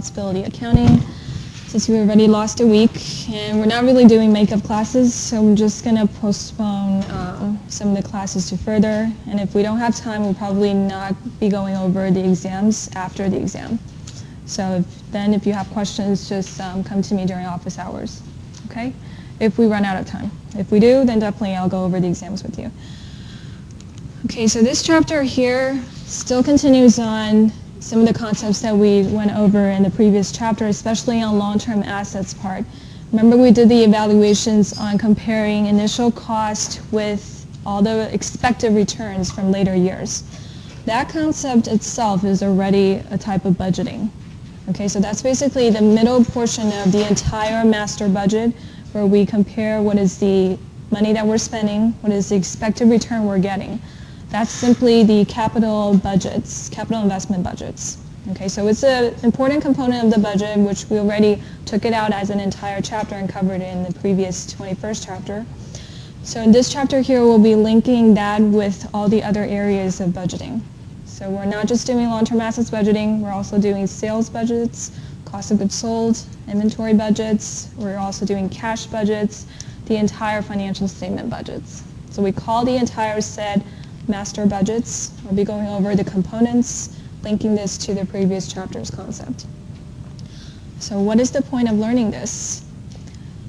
responsibility accounting. Since we already lost a week, and we're not really doing makeup classes, so I'm just going to postpone some of the classes to further. And if we don't have time, we'll probably not be going over the exams after the exam. So if you have questions, just come to me during office hours, okay? If we run out of time. If we do, then definitely I'll go over the exams with you. Okay, so this chapter here still continues on some of the concepts that we went over in the previous chapter, especially on long-term assets part. Remember we did the evaluations on comparing initial cost with all the expected returns from later years. That concept itself is already a type of budgeting. Okay, so that's basically the middle portion of the entire master budget, where we compare what is the money that we're spending, what is the expected return we're getting. That's simply the capital budgets, capital investment budgets. Okay, so it's an important component of the budget, which we already took it out as an entire chapter and covered in the previous 21st chapter. So in this chapter here, we'll be linking that with all the other areas of budgeting. So we're not just doing long-term assets budgeting, we're also doing sales budgets, cost of goods sold, inventory budgets, we're also doing cash budgets, the entire financial statement budgets. So we call the entire set master budgets. We'll be going over the components, linking this to the previous chapter's concept. So what is the point of learning this?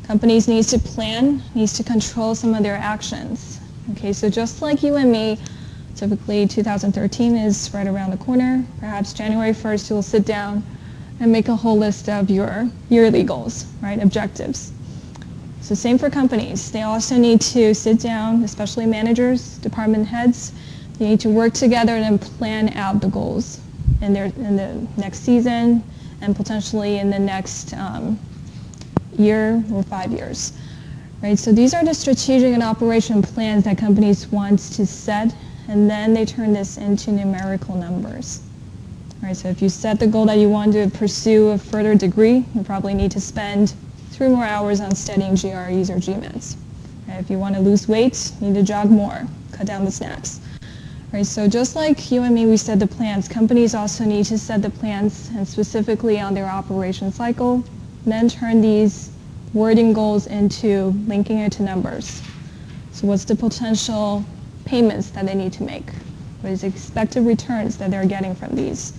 Companies need to plan, needs to control some of their actions. Okay, so just like you and me, typically 2013 is right around the corner. Perhaps January 1st you'll sit down and make a whole list of your yearly goals, right, objectives. So same for companies. They also need to sit down, especially managers, department heads. They need to work together and plan out the goals in the next season and potentially in the next year or 5 years. Right? So these are the strategic and operation plans that companies want to set, and then they turn this into numerical numbers. Right? So if you set the goal that you want to pursue a further degree, you probably need to spend 3 more hours on studying GREs or GMATs. Right? If you want to lose weight, you need to jog more, cut down the snacks. Right? So just like you and me, we set the plans, companies also need to set the plans, and specifically on their operation cycle, then turn these wording goals into linking it to numbers. So what's the potential payments that they need to make? What is the expected returns that they're getting from these?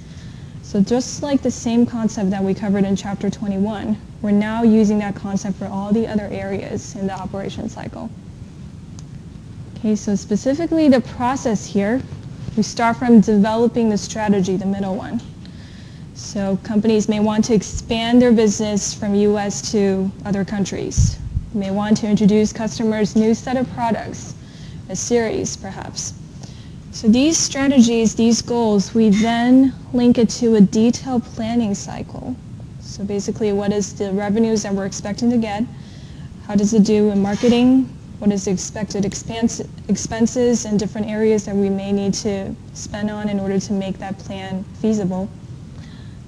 So just like the same concept that we covered in chapter 21, we're now using that concept for all the other areas in the operation cycle. Okay, so specifically the process here, we start from developing the strategy, the middle one. So companies may want to expand their business from US to other countries. They may want to introduce customers new set of products, a series perhaps. So these strategies, these goals, we then link it to a detailed planning cycle. So basically, what is the revenues that we're expecting to get? How does it do in marketing? What is the expected expenses in different areas that we may need to spend on in order to make that plan feasible?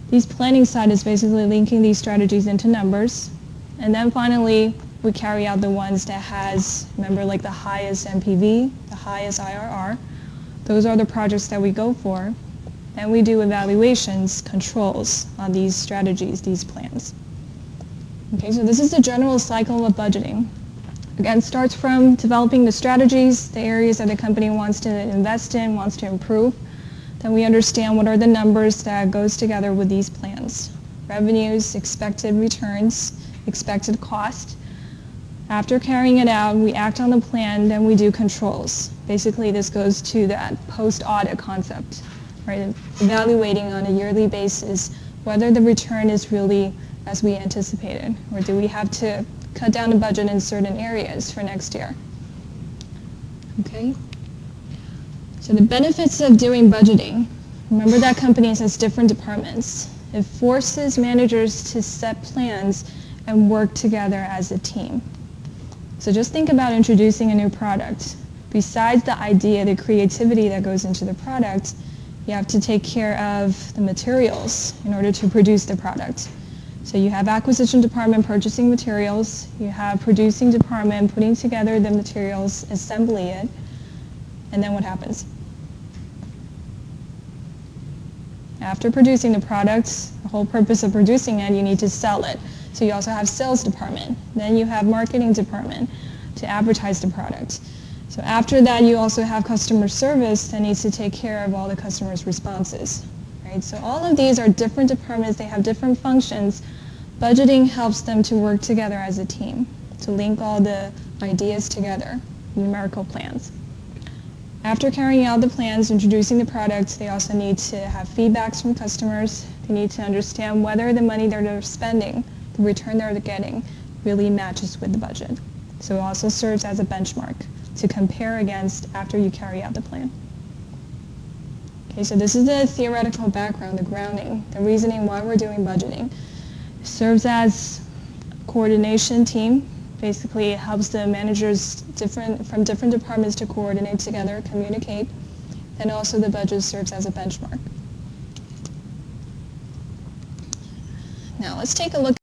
These planning side is basically linking these strategies into numbers. And then finally, we carry out the ones that has, remember, like the highest NPV, the highest IRR. Those are the projects that we go for. And we do evaluations, controls on these strategies, these plans. Okay, so this is the general cycle of budgeting. Again, starts from developing the strategies, the areas that the company wants to invest in, wants to improve. Then we understand what are the numbers that goes together with these plans. Revenues, expected returns, expected cost. After carrying it out, we act on the plan, then we do controls. Basically, this goes to that post-audit concept, right? Evaluating on a yearly basis whether the return is really as we anticipated, or do we have to cut down the budget in certain areas for next year. Okay? So the benefits of doing budgeting, remember that companies has different departments. It forces managers to set plans and work together as a team. So just think about introducing a new product. Besides the idea, the creativity that goes into the product, you have to take care of the materials in order to produce the product. So you have acquisition department purchasing materials, you have producing department putting together the materials, assembling it, and then what happens? After producing the product, the whole purpose of producing it, you need to sell it. So you also have sales department. Then you have marketing department to advertise the product. So after that, you also have customer service that needs to take care of all the customers' responses. Right? So all of these are different departments. They have different functions. Budgeting helps them to work together as a team, to link all the ideas together, numerical plans. After carrying out the plans, introducing the products, they also need to have feedbacks from customers. They need to understand whether the money that they're spending, the return they're getting, really matches with the budget. So it also serves as a benchmark to compare against after you carry out the plan. Okay, so this is the theoretical background, the grounding, the reasoning why we're doing budgeting. It serves as a coordination team. Basically, it helps the managers from different departments to coordinate together, communicate. And also the budget serves as a benchmark. Now let's take a look